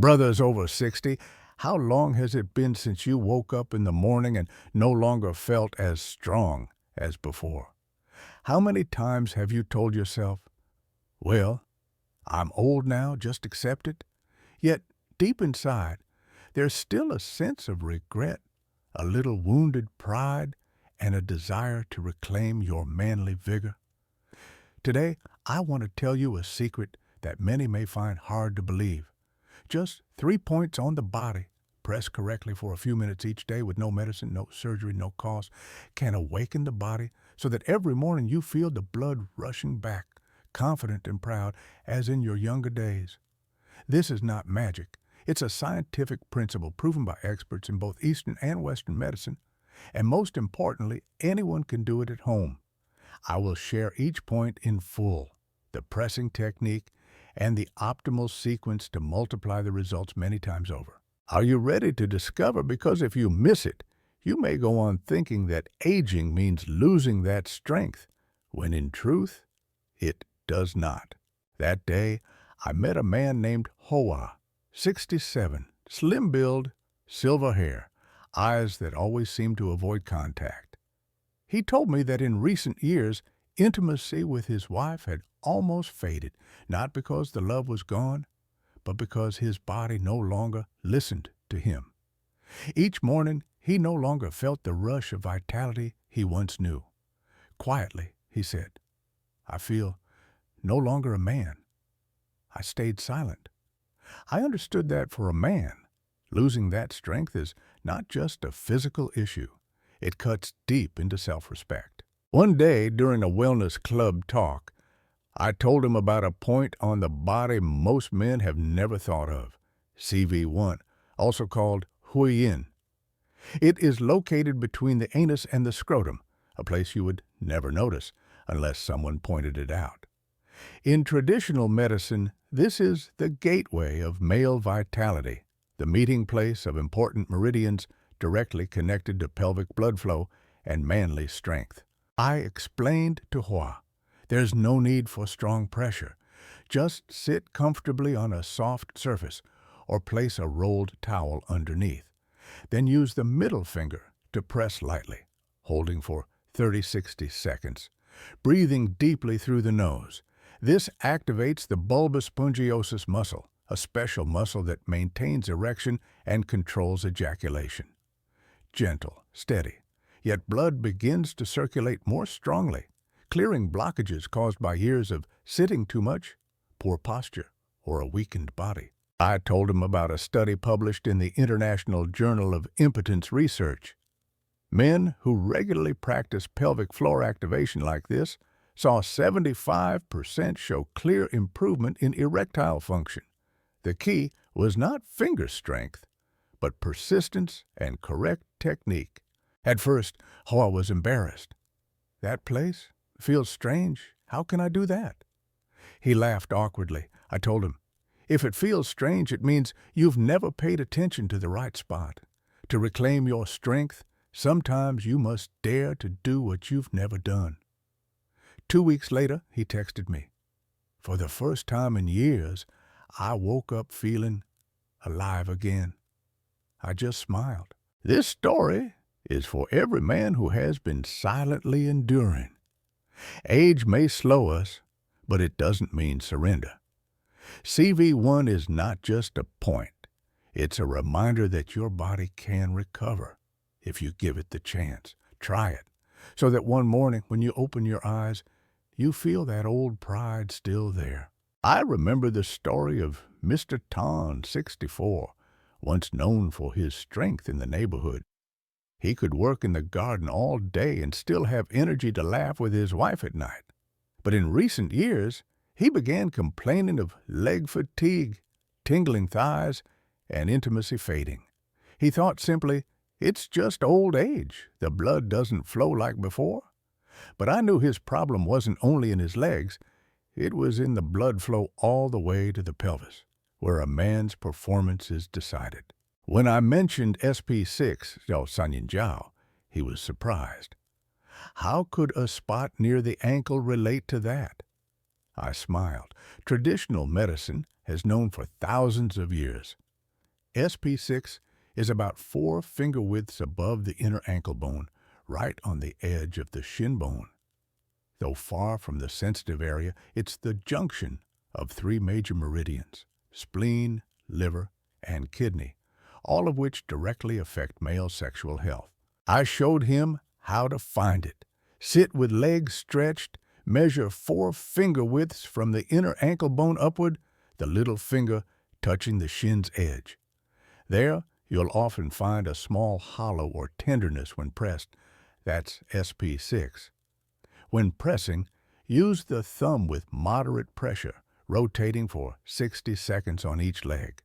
Brothers over 60, how long has it been since you woke up in the morning and no longer felt as strong as before? How many times have you told yourself, well, I'm old now, just accept it? Yet, deep inside, there's still a sense of regret, a little wounded pride, and a desire to reclaim your manly vigor. Today, I want to tell you a secret that many may find hard to believe. Just 3 points on the body, pressed correctly for a few minutes each day with no medicine, no surgery, no cost, can awaken the body so that every morning you feel the blood rushing back, confident and proud as in your younger days. This is not magic. It's a scientific principle proven by experts in both Eastern and Western medicine, and most importantly, anyone can do it at home. I will share each point in full, the pressing technique, and the optimal sequence to multiply the results many times over. Are you ready to discover? Because if you miss it, you may go on thinking that aging means losing that strength, when in truth, it does not. That day, I met a man named Hoa, 67, slim build, silver hair, eyes that always seemed to avoid contact. He told me that in recent years, intimacy with his wife had almost faded, not because the love was gone, but because his body no longer listened to him. Each morning, he no longer felt the rush of vitality he once knew. Quietly, he said, I feel no longer a man. I stayed silent. I understood that for a man, losing that strength is not just a physical issue. It cuts deep into self-respect. One day, during a wellness club talk, I told him about a point on the body most men have never thought of, CV1, also called Huiyin. It is located between the anus and the scrotum, a place you would never notice unless someone pointed it out. In traditional medicine, this is the gateway of male vitality, the meeting place of important meridians directly connected to pelvic blood flow and manly strength. I explained to Hoa, there's no need for strong pressure. Just sit comfortably on a soft surface or place a rolled towel underneath. Then use the middle finger to press lightly, holding for 30-60 seconds, breathing deeply through the nose. This activates the bulbous spongiosus muscle, a special muscle that maintains erection and controls ejaculation. Gentle, steady, yet blood begins to circulate more strongly, clearing blockages caused by years of sitting too much, poor posture, or a weakened body. I told him about a study published in the International Journal of Impotence Research. Men who regularly practice pelvic floor activation like this saw 75% show clear improvement in erectile function. The key was not finger strength, but persistence and correct technique. At first, Hoa was embarrassed. That place feels strange. How can I do that? He laughed awkwardly. I told him, if it feels strange, it means you've never paid attention to the right spot. To reclaim your strength, sometimes you must dare to do what you've never done. 2 weeks later, he texted me. For the first time in years, I woke up feeling alive again. I just smiled. This story is for every man who has been silently enduring. Age may slow us, but it doesn't mean surrender. CV1 is not just a point. It's a reminder that your body can recover if you give it the chance. Try it, so that one morning when you open your eyes, you feel that old pride still there. I remember the story of Mr. Tan, 64, once known for his strength in the neighborhood. He could work in the garden all day and still have energy to laugh with his wife at night. But in recent years, he began complaining of leg fatigue, tingling thighs, and intimacy fading. He thought simply, it's just old age. The blood doesn't flow like before. But I knew his problem wasn't only in his legs. It was in the blood flow all the way to the pelvis, where a man's performance is decided. When I mentioned SP6, Sanyin, he was surprised. How could a spot near the ankle relate to that? I smiled. Traditional medicine has known for thousands of years SP6 is about 4 finger widths above the inner ankle bone, right on the edge of the shin bone. Though far from the sensitive area, it's the junction of 3 major meridians: spleen, liver, and kidney, all of which directly affect male sexual health. I showed him how to find it. Sit with legs stretched, measure 4 finger widths from the inner ankle bone upward, the little finger touching the shin's edge. There, you'll often find a small hollow or tenderness when pressed. That's SP6. When pressing, use the thumb with moderate pressure, rotating for 60 seconds on each leg.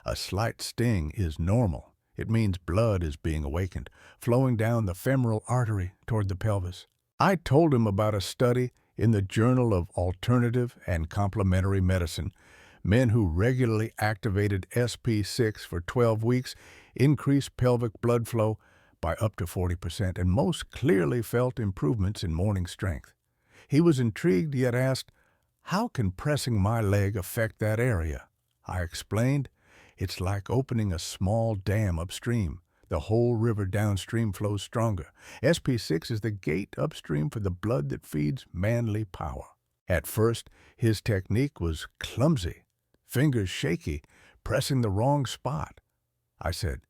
A slight sting is normal. It means blood is being awakened, flowing down the femoral artery toward the pelvis. I told him about a study in the Journal of Alternative and Complementary Medicine. Men who regularly activated SP6 for 12 weeks increased pelvic blood flow by up to 40% and most clearly felt improvements in morning strength. He was intrigued yet asked, "How can pressing my leg affect that area?" I explained, "It's like opening a small dam upstream. The whole river downstream flows stronger. SP6 is the gate upstream for the blood that feeds manly power." At first, his technique was clumsy, fingers shaky, pressing the wrong spot. I said,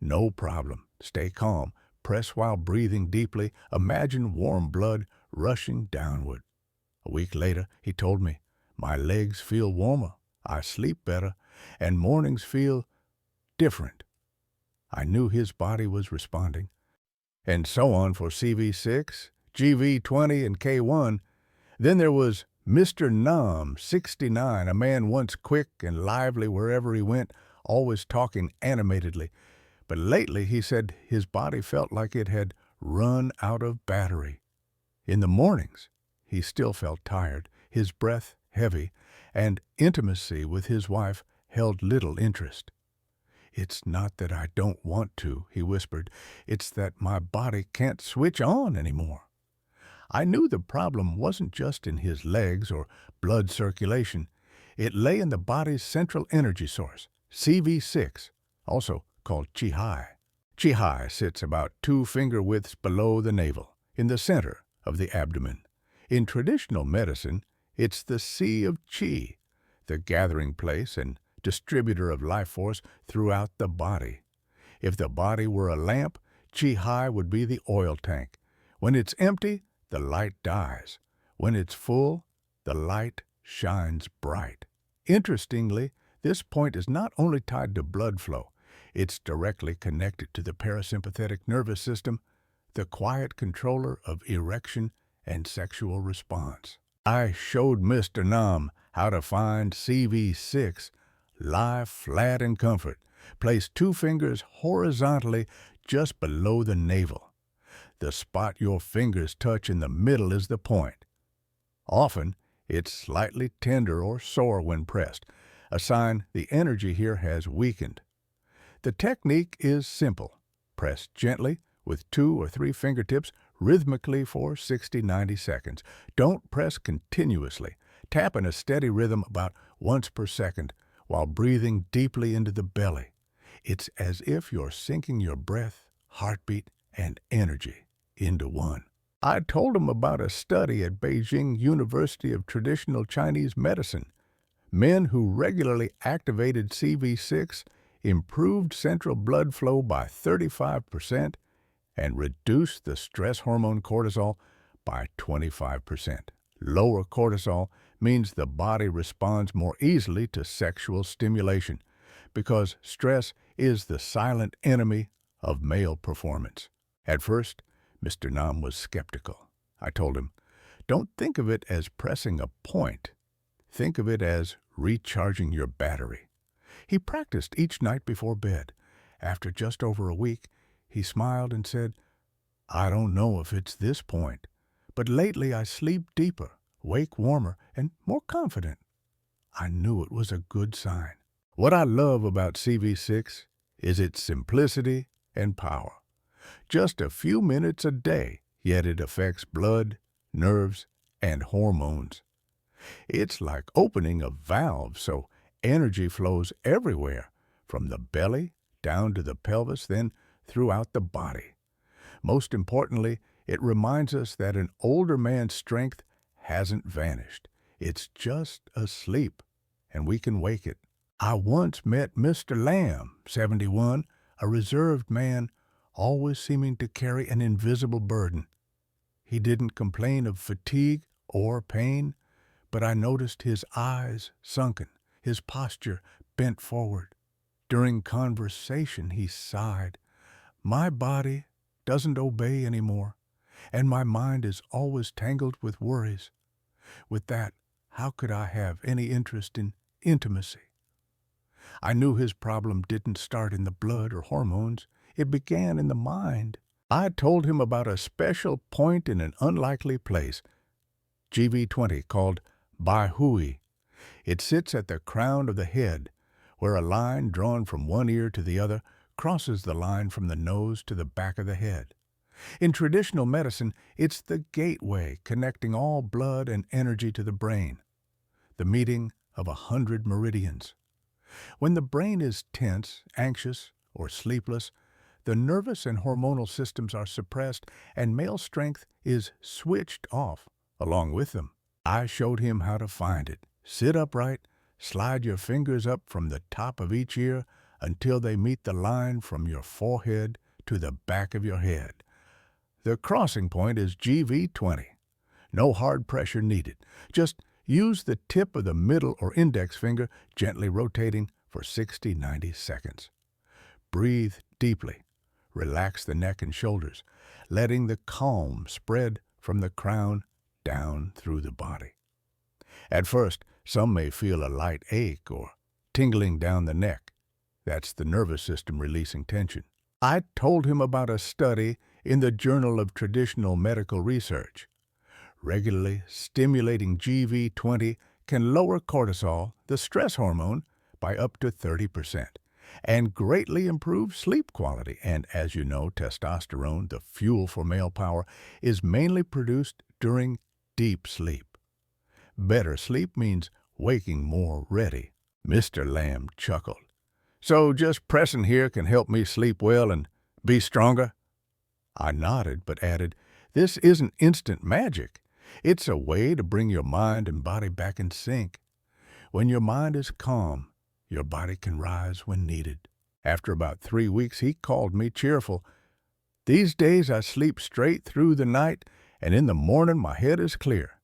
"No problem. Stay calm. Press while breathing deeply. Imagine warm blood rushing downward." A week later, he told me, "My legs feel warmer. I sleep better, and mornings feel different." I knew his body was responding. And so on for CV6, GV20, and K1. Then there was Mr. Nam, 69, a man once quick and lively wherever he went, always talking animatedly. But lately, he said his body felt like it had run out of battery. In the mornings, he still felt tired, his breath heavy, and intimacy with his wife held little interest. "It's not that I don't want to," he whispered. "It's that my body can't switch on anymore." I knew the problem wasn't just in his legs or blood circulation. It lay in the body's central energy source, CV6, also called Chi. Chi sits about 2 finger widths below the navel, in the center of the abdomen. In traditional medicine, it's the sea of Chi, the gathering place and distributor of life force throughout the body. If the body were a lamp, Chi would be the oil tank. When it's empty, the light dies. When it's full, the light shines bright. Interestingly, this point is not only tied to blood flow, it's directly connected to the parasympathetic nervous system, the quiet controller of erection and sexual response. I showed Mr. Nam how to find CV6, lie flat in comfort. Place 2 fingers horizontally just below the navel. The spot your fingers touch in the middle is the point. Often, it's slightly tender or sore when pressed, a sign the energy here has weakened. The technique is simple. Press gently with 2 or 3 fingertips rhythmically for 60-90 seconds. Don't press continuously. Tap in a steady rhythm about once per second while breathing deeply into the belly. It's as if you're syncing your breath, heartbeat, and energy into one. I told him about a study at Beijing University of Traditional Chinese Medicine. Men who regularly activated CV6 improved central blood flow by 35% and reduced the stress hormone cortisol by 25%. Lower cortisol means the body responds more easily to sexual stimulation because stress is the silent enemy of male performance. At first, Mr. Nam was skeptical. I told him, "Don't think of it as pressing a point. Think of it as recharging your battery." He practiced each night before bed. After just over a week, he smiled and said, "I don't know if it's this point, but lately I sleep deeper, wake warmer, and more confident." I knew it was a good sign. What I love about CV6 is its simplicity and power. Just a few minutes a day, yet it affects blood, nerves, and hormones. It's like opening a valve so energy flows everywhere, from the belly down to the pelvis, then throughout the body. Most importantly, it reminds us that an older man's strength hasn't vanished. It's just asleep, and we can wake it. I once met Mr. Lamb, 71, a reserved man, always seeming to carry an invisible burden. He didn't complain of fatigue or pain, but I noticed his eyes sunken, his posture bent forward. During conversation, he sighed. My body doesn't obey anymore, and my mind is always tangled with worries. With that, how could I have any interest in intimacy? I knew his problem didn't start in the blood or hormones. It began in the mind. I told him about a special point in an unlikely place, GV20, called Hui. It sits at the crown of the head, where a line drawn from one ear to the other crosses the line from the nose to the back of the head. In traditional medicine, it's the gateway connecting all blood and energy to the brain, the meeting of 100 meridians. When the brain is tense, anxious, or sleepless, the nervous and hormonal systems are suppressed and male strength is switched off along with them. I showed him how to find it. Sit upright, slide your fingers up from the top of each ear until they meet the line from your forehead to the back of your head. The crossing point is GV20. No hard pressure needed. Just use the tip of the middle or index finger, gently rotating for 60-90 seconds. Breathe deeply. Relax the neck and shoulders, letting the calm spread from the crown down through the body. At first, some may feel a light ache or tingling down the neck. That's the nervous system releasing tension. I told him about a study in the Journal of Traditional Medical Research. Regularly stimulating GV20 can lower cortisol, the stress hormone, by up to 30%, and greatly improve sleep quality. And as you know, testosterone, the fuel for male power, is mainly produced during deep sleep. Better sleep means waking more ready. Mr. Lamb chuckled. So just pressing here can help me sleep well and be stronger? I nodded, but added, this isn't instant magic. It's a way to bring your mind and body back in sync. When your mind is calm, your body can rise when needed. After about 3 weeks, he called me cheerful. These days I sleep straight through the night, and in the morning my head is clear.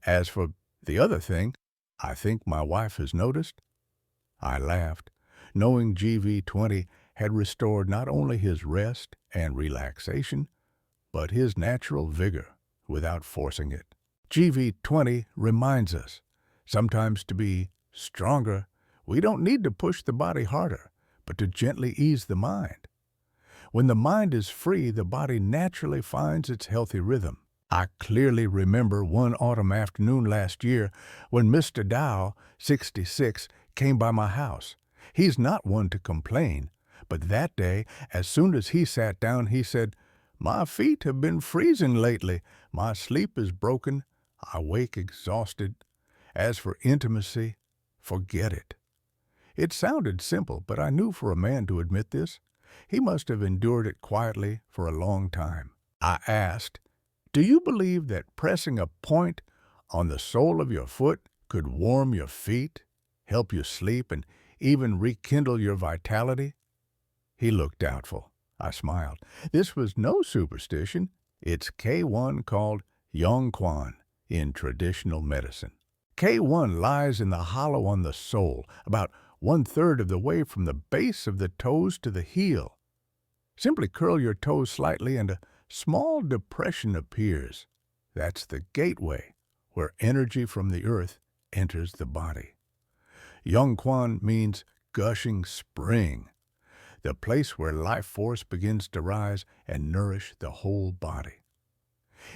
As for the other thing, I think my wife has noticed. I laughed, knowing GV20 had restored not only his rest and relaxation, but his natural vigor without forcing it. GV20 reminds us, sometimes to be stronger, we don't need to push the body harder, but to gently ease the mind. When the mind is free, the body naturally finds its healthy rhythm. I clearly remember one autumn afternoon last year when Mr. Dow, 66, came by my house. He's not one to complain, but that day, as soon as he sat down, he said, "My feet have been freezing lately. My sleep is broken. I wake exhausted. As for intimacy, forget it." It sounded simple, but I knew for a man to admit this, he must have endured it quietly for a long time. I asked, do you believe that pressing a point on the sole of your foot could warm your feet, help you sleep, and even rekindle your vitality? He looked doubtful. I smiled. This was no superstition. It's K1 called Yongquan in traditional medicine. K1 lies in the hollow on the sole, about 1/3 of the way from the base of the toes to the heel. Simply curl your toes slightly and a small depression appears. That's the gateway where energy from the earth enters the body. Yongquan means gushing spring, the place where life force begins to rise and nourish the whole body.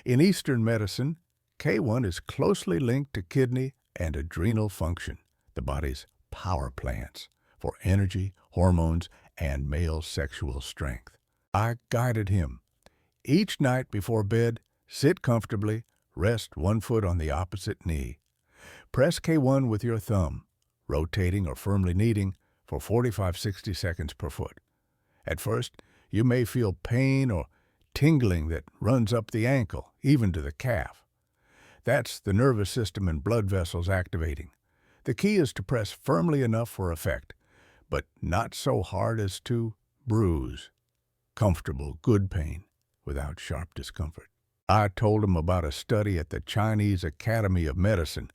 In Eastern medicine, K1 is closely linked to kidney and adrenal function, the body's power plants for energy, hormones, and male sexual strength. I guided him. Each night before bed, sit comfortably, rest one foot on the opposite knee. Press K1 with your thumb, rotating or firmly kneading, for 45-60 seconds per foot. At first, you may feel pain or tingling that runs up the ankle, even to the calf. That's the nervous system and blood vessels activating. The key is to press firmly enough for effect, but not so hard as to bruise. Comfortable, good pain, without sharp discomfort. I told him about a study at the Chinese Academy of Medicine.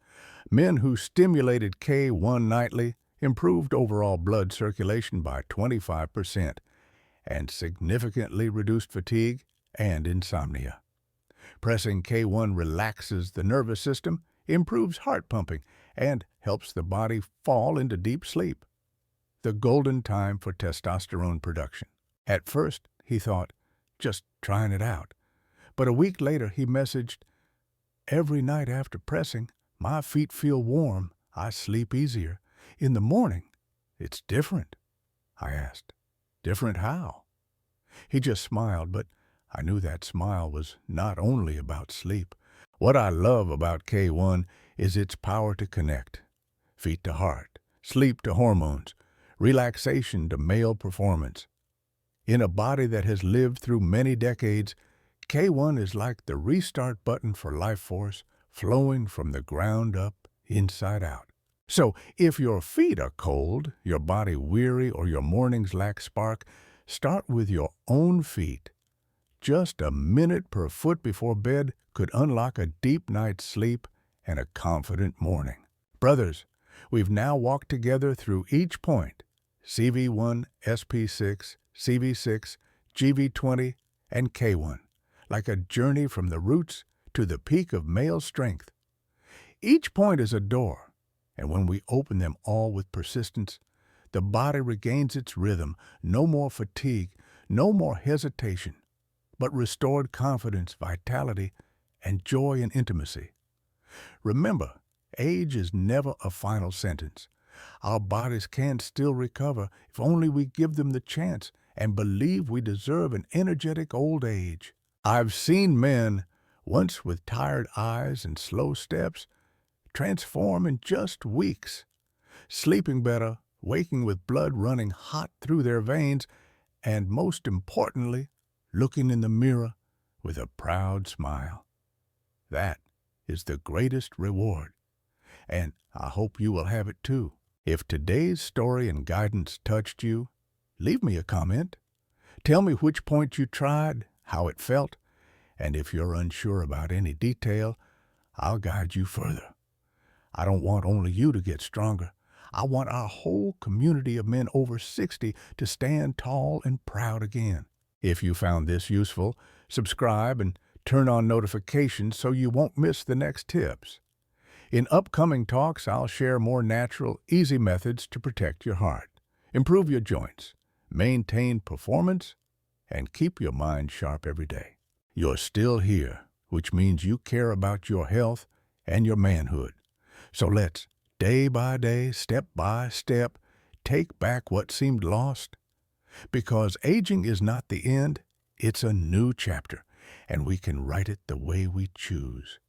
Men who stimulated K1 nightly improved overall blood circulation by 25% and significantly reduced fatigue and insomnia. Pressing K1 relaxes the nervous system, improves heart pumping, and helps the body fall into deep sleep. The golden time for testosterone production. At first, he thought, just trying it out. But a week later, he messaged, "Every night after pressing, my feet feel warm. I sleep easier. In the morning, it's different." I asked, "Different how?" He just smiled, but I knew that smile was not only about sleep. What I love about K1 is its power to connect. Feet to heart, sleep to hormones, relaxation to male performance. In a body that has lived through many decades, K1 is like the restart button for life force, flowing from the ground up, inside out. So, if your feet are cold, your body weary, or your mornings lack spark, start with your own feet. Just a minute per foot before bed could unlock a deep night's sleep and a confident morning. Brothers, we've now walked together through each point, CV1, SP6, CV6, GV20, and K1, like a journey from the roots to the peak of male strength. Each point is a door, and when we open them all with persistence, the body regains its rhythm, no more fatigue, no more hesitation, but restored confidence, vitality, and joy in intimacy. Remember, age is never a final sentence. Our bodies can still recover if only we give them the chance and believe we deserve an energetic old age. I've seen men, once with tired eyes and slow steps, transform in just weeks, sleeping better, waking with blood running hot through their veins, and most importantly, looking in the mirror with a proud smile. That is the greatest reward, and I hope you will have it too. If today's story and guidance touched you, leave me a comment. Tell me which point you tried, how it felt, and if you're unsure about any detail, I'll guide you further. I don't want only you to get stronger. I want our whole community of men over 60 to stand tall and proud again. If you found this useful, subscribe and turn on notifications so you won't miss the next tips. In upcoming talks, I'll share more natural, easy methods to protect your heart, improve your joints, maintain performance, and keep your mind sharp every day. You're still here, which means you care about your health and your manhood. So let's, day by day, step by step, take back what seemed lost. Because aging is not the end, it's a new chapter, and we can write it the way we choose.